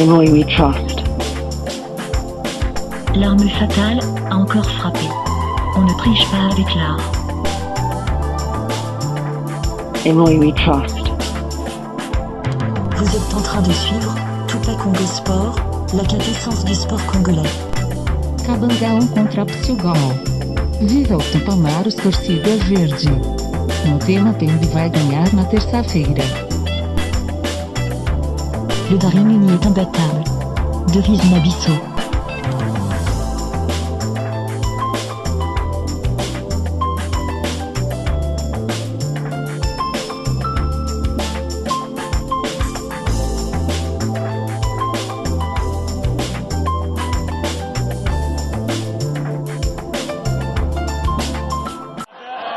In Lui We Trust. L'arme fatale a encore frappé. On ne triche pas avec l'art. In Lui We Trust. Vous êtes en train de suivre Tupac Congo Sport, la quintessence du sport congolais. Cabangão contra Portugal. Viva o Tupamaros torcida verde. No tema Pembe vai ganhar na terça-feira. Le Daring-Uni est imbattable. Devise Nabisso.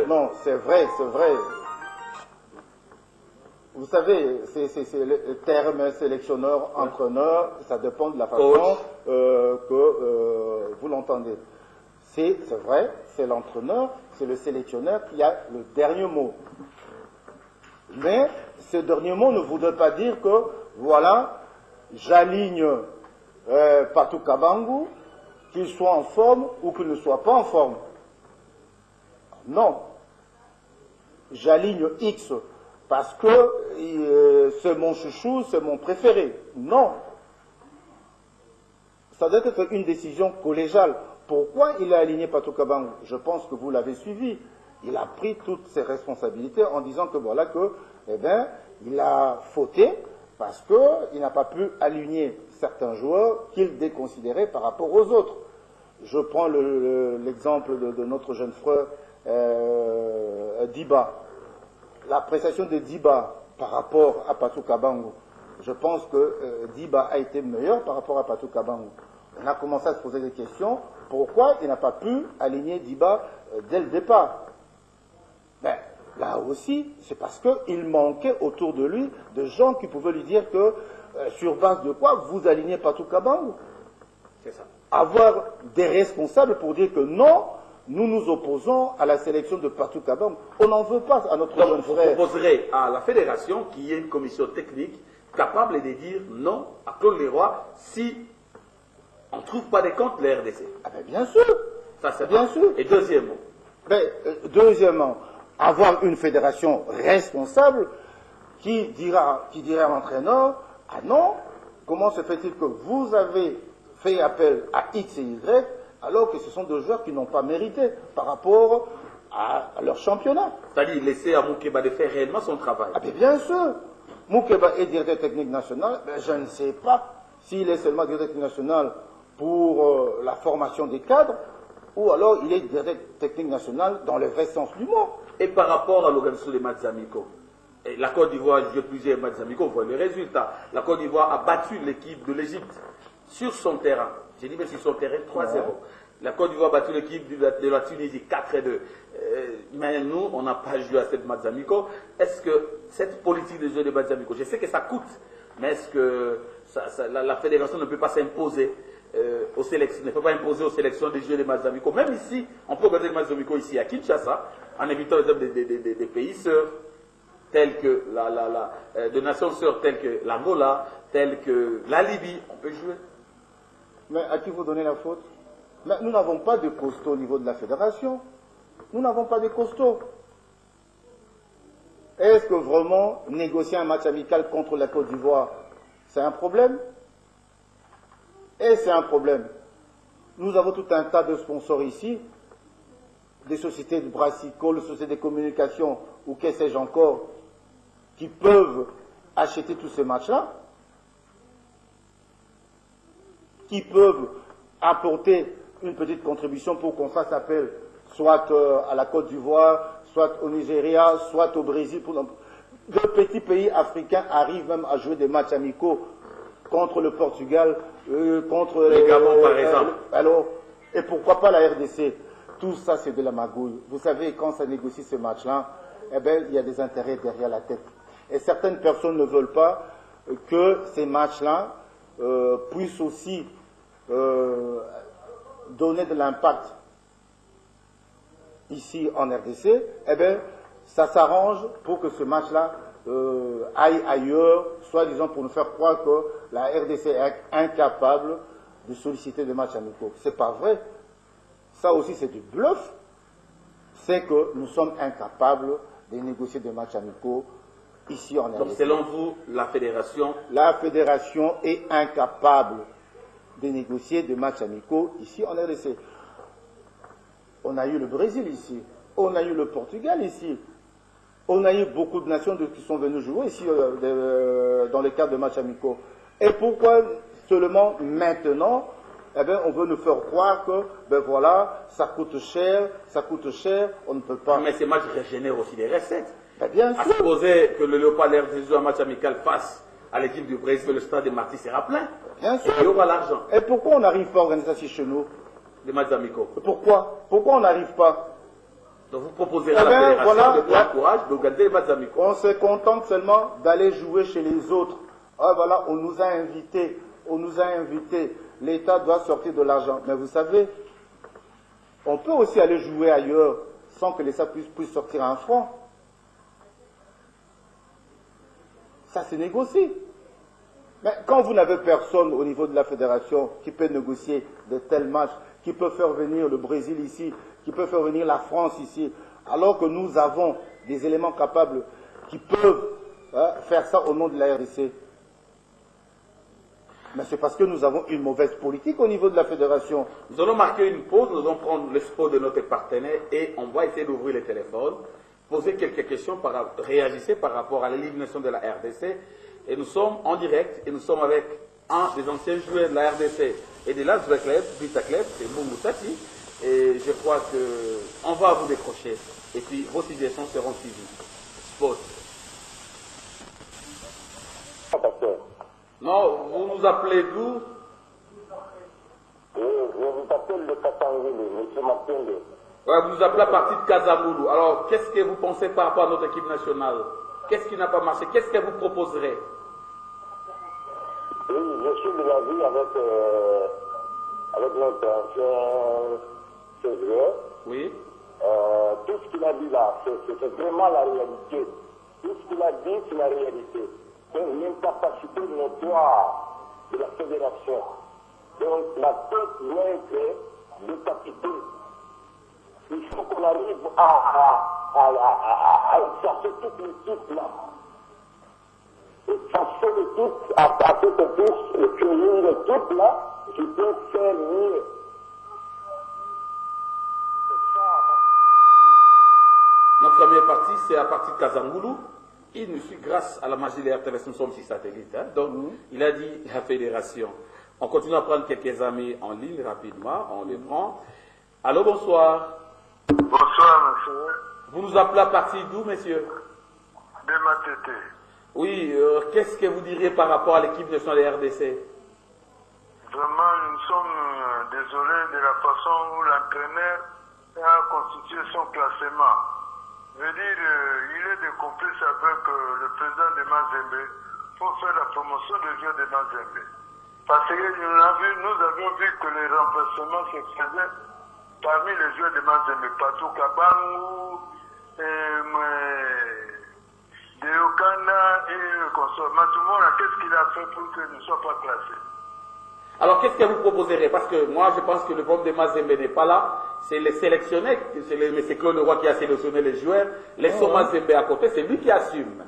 Non, c'est vrai, c'est vrai. Vous savez, c'est le terme sélectionneur, entraîneur, ça dépend de la façon que vous l'entendez. C'est vrai, c'est l'entraîneur, c'est le sélectionneur qui a le dernier mot. Mais ce dernier mot ne voudrait pas dire que, voilà, j'aligne Patou Kabangou, qu'il soit en forme ou qu'il ne soit pas en forme. Non. J'aligne X parce que c'est mon chouchou, c'est mon préféré. Non. Ça doit être une décision collégiale. Pourquoi il a aligné Patou Kabangou? Je pense que vous l'avez suivi. Il a pris toutes ses responsabilités en disant que voilà que, eh bien, il a fauté parce qu'il n'a pas pu aligner certains joueurs qu'il déconsidérait par rapport aux autres. Je prends l'exemple de notre jeune frère Diba. La prestation de Diba par rapport à Patou Kabangou, je pense que Diba a été meilleur par rapport à Patou Kabangou. On a commencé à se poser des questions. Pourquoi il n'a pas pu aligner Diba dès le départ? Ben, là aussi, c'est parce qu'il manquait autour de lui de gens qui pouvaient lui dire que sur base de quoi vous alignez Patou Kabangou. C'est ça. Avoir des responsables pour dire que non, nous nous opposons à la sélection de Patou Kabangou. On n'en veut pas à notre jeune frère. Vous proposerez à la fédération qu'il y ait une commission technique capable de dire non à Claude Leroy si on ne trouve pas des comptes de la RDC. Ah ben bien sûr. Ça c'est bien sûr. Et deuxièmement, deuxièmement, avoir une fédération responsable qui dirait à l'entraîneur, ah non, comment se fait-il que vous avez fait appel à X et Y alors que ce sont des joueurs qui n'ont pas mérité par rapport à leur championnat. C'est-à-dire laisser à Moukeba de faire réellement son travail. Ah bien sûr. Moukeba est directeur technique national, mais je ne sais pas s'il est seulement directeur technique national pour la formation des cadres, ou alors il est directeur technique national dans le vrai sens du mot. Et par rapport à l'organisation des matchs amicaux, la Côte d'Ivoire a joué plusieurs matchs amicaux, vous voyez les résultats. La Côte d'Ivoire a battu l'équipe de l'Égypte sur son terrain. J'ai dit, mais sur son terrain, 3-0. Ouais. La Côte d'Ivoire a battu l'équipe de la Tunisie, 4-2. Mais nous, on n'a pas joué à cette match amicaux. Est-ce que cette politique de jeu des matchs amicaux, je sais que ça coûte, mais est-ce que la fédération ne peut pas s'imposer aux sélections, ne peut pas imposer aux sélections de jouer des matchs amicaux? Même ici, on peut organiser des matchs amicaux ici à Kinshasa, en évitant les hommes des pays sœurs, tels que de nations sœurs telles que l'Angola, telles que la Libye, on peut jouer. Mais à qui vous donnez la faute? Mais nous n'avons pas de costaud au niveau de la fédération. Nous n'avons pas de costaud. Est-ce que vraiment négocier un match amical contre la Côte d'Ivoire, c'est un problème? Et c'est un problème. Nous avons tout un tas de sponsors ici, des sociétés de brassicole, des sociétés de communication, ou que sais-je encore, qui peuvent acheter tous ces matchs-là, qui peuvent apporter une petite contribution pour qu'on fasse appel soit à la Côte d'Ivoire, soit au Nigeria, soit au Brésil. De petits pays africains arrivent même à jouer des matchs amicaux contre le Portugal, contre le Gabon par exemple. Alors, et pourquoi pas la RDC? Tout ça c'est de la magouille. Vous savez, quand ça négocie ce match-là, eh bien, il y a des intérêts derrière la tête. Et certaines personnes ne veulent pas que ces matchs-là puissent aussi donner de l'impact ici en RDC. Eh bien, ça s'arrange pour que ce match-là aille ailleurs, soit disant pour nous faire croire que la RDC est incapable de solliciter des matchs amicaux. C'est pas vrai. Ça aussi c'est du bluff. C'est que nous sommes incapables de négocier des matchs amicaux ici en RDC. Donc selon vous, la fédération est incapable de négocier des matchs amicaux ici en RDC. On a eu le Brésil ici, on a eu le Portugal ici, on a eu beaucoup de nations qui sont venues jouer ici dans le cadre de matchs amicaux. Et pourquoi seulement maintenant, eh bien, on veut nous faire croire que, ben voilà, ça coûte cher, on ne peut pas. Mais ces matchs régénèrent aussi des recettes. Ben bien À sûr. supposer que le Léopard RDC joue un match amical face à l'équipe du Brésil, le stade de Marty sera plein. Bien sûr. Et il y aura l'argent. Et pourquoi on n'arrive pas à organiser ça ici chez nous? Des matchs amicaux. Pourquoi on n'arrive pas? Donc vous proposerez Eh à la ben, fédération voilà, de prendre courage d'organiser les matchs amicaux. On se contente seulement d'aller jouer chez les autres. Ah voilà, on nous a invités. L'État doit sortir de l'argent. Mais vous savez, on peut aussi aller jouer ailleurs sans que l'État puisse sortir un franc. Ça se négocie. Mais quand vous n'avez personne au niveau de la fédération qui peut négocier de tels matchs, qui peut faire venir le Brésil ici, qui peut faire venir la France ici, alors que nous avons des éléments capables qui peuvent faire ça au nom de la RDC. Mais c'est parce que nous avons une mauvaise politique au niveau de la fédération. Nous allons marquer une pause, nous allons prendre le sport de notre partenaire et on va essayer d'ouvrir les téléphones, poser quelques questions, réagissez par rapport à l'élimination de la RDC. Et nous sommes en direct et nous sommes avec un des anciens joueurs de la RDC et de l'Asvel Club, Vita Club, c'est Mungu Tati. Et je crois qu'on va vous décrocher. Et puis vos suggestions seront suivies. Sport. Non, vous nous appelez d'où? Je vous appelle de Katangulu, M. Matende. Ouais, vous nous appelez à partir de Casamoulou. Alors, qu'est-ce que vous pensez par rapport à notre équipe nationale? Qu'est-ce qui n'a pas marché? Qu'est-ce que vous proposerez? Oui, je suis de l'avis avec notre ancien joueur. Oui. Tout ce qu'il a dit là, c'est vraiment la réalité. Tout ce qu'il a dit, c'est la réalité. C'est l'incapacité notoire de la fédération. Donc la tête doit être décapitée. Il faut qu'on arrive à chercher toute l'équipe là. Et chercher l'équipe à ce qu'on puisse créer une équipe là qui peut faire mieux. Notre première partie, c'est à partir de Kazangoulou. Il nous suit grâce à la magie de la RTS, nous sommes sur satellite. Hein. Donc, il a dit la fédération. On continue à prendre quelques amis en ligne rapidement, on les prend. Allô, bonsoir. Bonsoir, monsieur. Vous nous appelez à partir d'où, monsieur? De Matete. Oui, qu'est-ce que vous diriez par rapport à l'équipe nationale de RDC? Vraiment, nous sommes désolés de la façon où l'entraîneur a constitué son classement. Je veux dire, il est de complice avec le président de Mazembe pour faire la promotion des joueurs de Mazembe. Parce que nous avions vu que les remplacements se faisaient parmi les joueurs de Mazembe, Patou Kabangou, Deokana et consorts. Matumora, qu'est-ce qu'il a fait pour qu'il ne soit pas classé? Alors, qu'est-ce que vous proposerez? Parce que moi, je pense que le problème de Mazembe n'est pas là. C'est les sélectionnés, c'est M. Claude Leroy qui a sélectionné les joueurs. Laissons Mazembe à côté, c'est lui qui assume.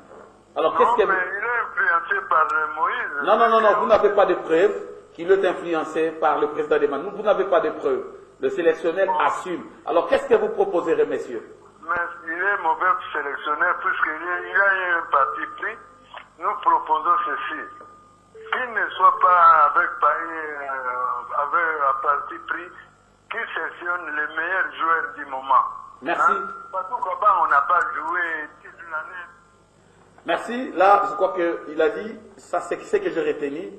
Alors, qu'est-ce que mais il est influencé par Moïse. Non, vous n'avez pas de preuves qu'il est influencé par le président des Manouk. Vous n'avez pas de preuves. Le sélectionneur assume. Alors, qu'est-ce que vous proposerez, messieurs? Mais il est mauvais sélectionneur puisqu'il a eu un parti pris. Nous proposons ceci. Qu'il ne soit pas avec un parti pris, qui sélectionne les meilleurs joueurs du moment. Merci. Parce qu'on n'a pas joué toute l'année. Merci. Là, je crois qu'il a dit, ça c'est ce que j'ai retenu,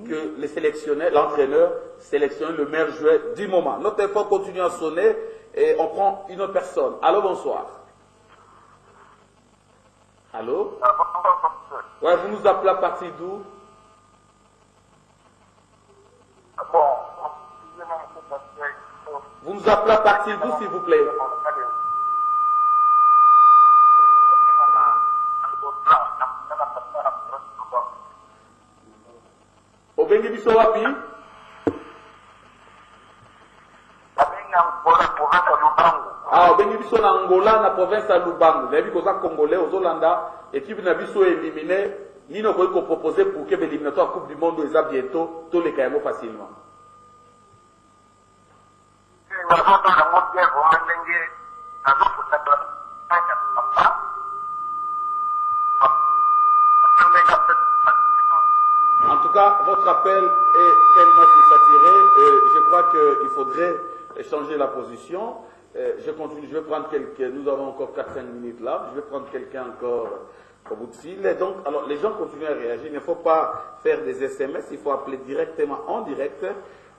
que les sélectionneurs, l'entraîneur sélectionne le meilleur joueur du moment. Notre téléphone continue à sonner et on prend une autre personne. Allô, bonsoir. Allô? Ouais, vous nous appelez à partir d'où? Vous nous appelez à partir d'où, s'il vous plaît? Bengi biso wapi? Ah, bengi biso na Angola na province à Lubango. Vous avez vu que ça congolais aux Hollanda, équipe na biso éliminé, ni no ko proposer pour que l'éliminatoire Coupe du monde est bientôt, tous les KMO facilement. En tout cas, votre appel est tellement saturé. Je crois qu'il faudrait changer la position. Je continue, je vais prendre quelqu'un. Nous avons encore 4-5 minutes là. Je vais prendre quelqu'un encore au bout de fil. Et donc, alors, les gens continuent à réagir. Il ne faut pas faire des SMS. Il faut appeler directement en direct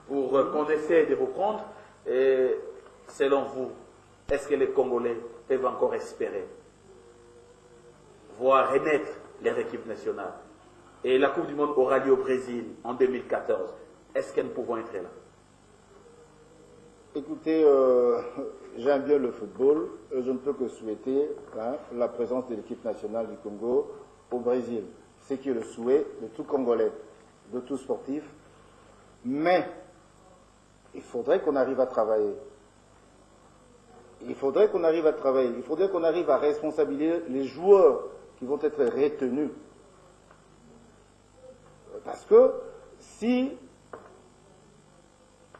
pour qu'on essaie de vous prendre. Et selon vous, est-ce que les Congolais peuvent encore espérer voir renaître les équipes nationales? Et la Coupe du Monde aura lieu au Brésil en 2014. Est-ce que nous pouvons être là? Écoutez, j'aime bien le football. Je ne peux que souhaiter la présence de l'équipe nationale du Congo au Brésil. C'est qui est le souhait de tout Congolais, de tout sportif. Mais il faudrait qu'on arrive à travailler. Il faudrait qu'on arrive à travailler. Il faudrait qu'on arrive à responsabiliser les joueurs qui vont être retenus. Parce que si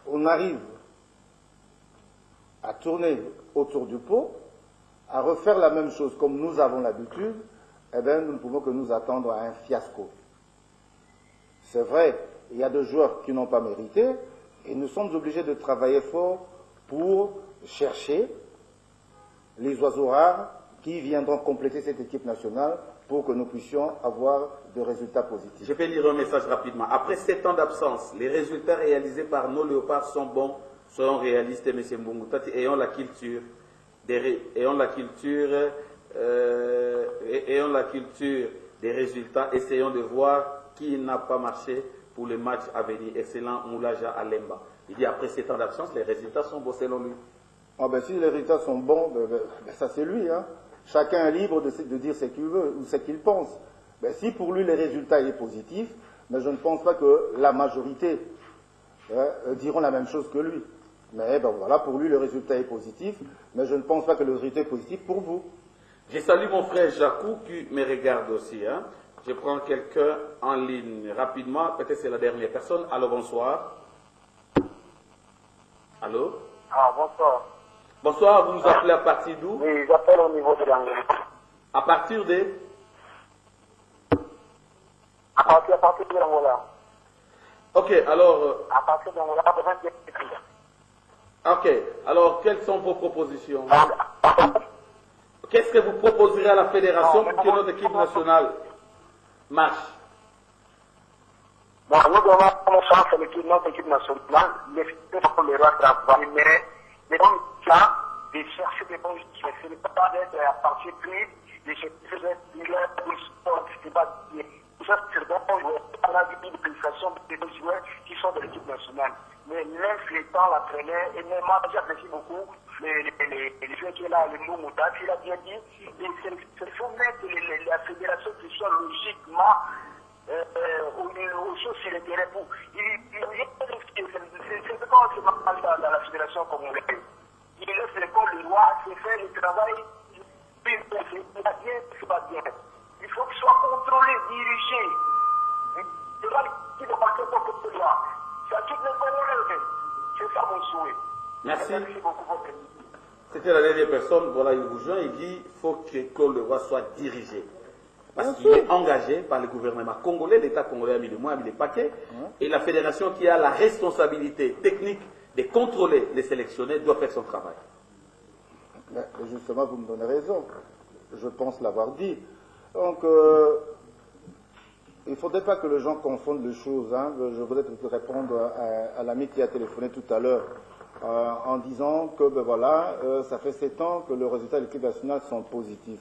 on arrive à tourner autour du pot, à refaire la même chose comme nous avons l'habitude, eh bien, nous ne pouvons que nous attendre à un fiasco. C'est vrai, il y a des joueurs qui n'ont pas mérité, et nous sommes obligés de travailler fort pour chercher les oiseaux rares qui viendront compléter cette équipe nationale pour que nous puissions avoir des résultats positifs. Je peux lire un message rapidement. Après 7 ans d'absence, les résultats réalisés par nos léopards sont bons. Soyons réalistes, M. Mbungutati, ayons la culture des résultats, essayons de voir qui n'a pas marché pour le match à venir. Excellent Moulaja Alemba. Il dit après 7 ans d'absence, les résultats sont bons selon lui. Ah ben, si les résultats sont bons, ça c'est lui. Hein. Chacun est libre de dire ce qu'il veut ou ce qu'il pense. Ben, si pour lui les résultats sont positifs, mais je ne pense pas que la majorité diront la même chose que lui. Mais ben voilà, pour lui le résultat est positif, mais je ne pense pas que le résultat est positif pour vous. Je salue mon frère Jacou qui me regarde aussi. Hein. Je prends quelqu'un en ligne rapidement, peut-être c'est la dernière personne. Allô, bonsoir. Allô? Ah, bonsoir. Bonsoir, vous nous appelez à partir d'où? Oui, j'appelle au niveau de l'anglais. À partir de? À partir de l'Angola. Ok, alors... À partir de l'Angola, ok, alors quelles sont vos propositions? Qu'est-ce que vous proposerez à la fédération pour que notre équipe nationale marche? Bon, nous devons commencer notre équipe nationale, les roi travailler, mais donc ça, de chercher des bons joueurs, ce n'est pas d'être à partir pris, de chercher des sports, c'est pas ça, c'est bon, on a vu des prestations des joueurs qui sont de l'équipe nationale. Mais l'inflétant, l'entraîneur, et même moi, j'apprécie beaucoup les joueurs qui est là, le mot Mouta, il a bien dit, il faut mettre la fédération qui soit logiquement aux choses sur le terrain pour. C'est quand on se parle dans la fédération congolaise. Il laisse l'école, le roi, c'est faire le travail, il va bien, c'est pas bien. Il faut qu'il soit contrôlé, dirigé. C'est pas qui ne parle pas pour le roi. C'est à toutes les Congolais. C'est ça mon souhait. Merci. Merci beaucoup pour votre. C'était la dernière personne, voilà, il vous joint, il dit qu'il faut que Claude Leroy soit dirigé. Parce qu'il est engagé par le gouvernement congolais, l'État congolais a mis le mois, a mis les paquets, et la fédération qui a la responsabilité technique de contrôler les sélectionnés doit faire son travail. Mais justement, vous me donnez raison. Je pense l'avoir dit. Donc, il ne faudrait pas que les gens confondent les choses. Hein. Je voudrais répondre à l'ami qui a téléphoné tout à l'heure en disant que ben voilà, ça fait 7 ans que les résultats de l'équipe nationale sont positifs.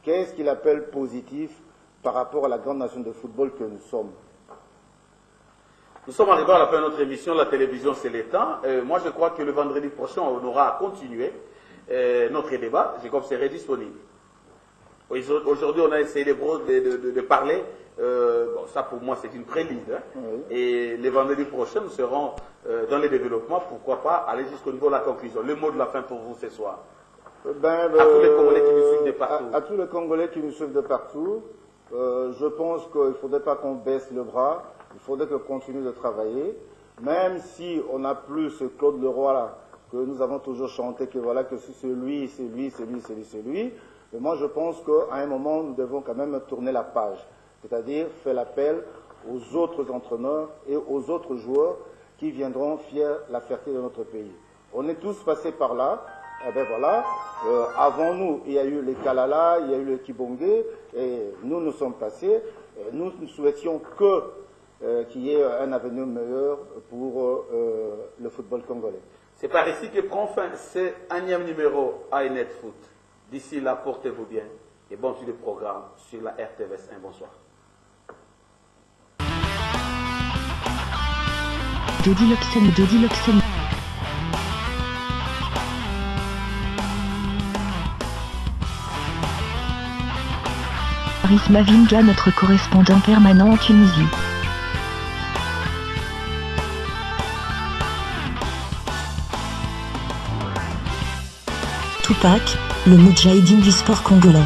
Qu'est-ce qu'il appelle positif par rapport à la grande nation de football que nous sommes? Nous sommes arrivés à la fin de notre émission, la télévision c'est l'État. Moi je crois que le vendredi prochain on aura à continuer notre débat, j'ai comme c'est disponible. Aujourd'hui, on a essayé de parler. Bon, ça pour moi, c'est une prélude. Hein. Oui. Et les vendredis prochains, nous serons dans les développements. Pourquoi pas aller jusqu'au niveau de la conclusion. Le mot de la fin pour vous ce soir. À tous les Congolais qui nous suivent de partout. À tous les Congolais qui nous suivent de partout, je pense qu'il ne faudrait pas qu'on baisse le bras. Il faudrait qu'on continue de travailler. Même si on n'a plus ce Claude Leroy là, que nous avons toujours chanté, que voilà, que c'est lui. Mais moi, je pense qu'à un moment, nous devons quand même tourner la page. C'est-à-dire faire l'appel aux autres entraîneurs et aux autres joueurs qui viendront faire la fierté de notre pays. On est tous passés par là. Eh ben voilà, avant nous, il y a eu les Kalala, il y a eu les Kibongé, et nous sommes passés. Nous souhaitions qu'il y ait un avenir meilleur pour le football congolais. C'est par ici que prend fin ce 1e numéro ANET Foot. D'ici là, portez-vous bien et bon sur le programme sur la RTVS 1. Bonsoir. Dodiloxène. Arif Mavinga, notre correspondant permanent en Tunisie. Tupac, le Moudjahidine du sport congolais.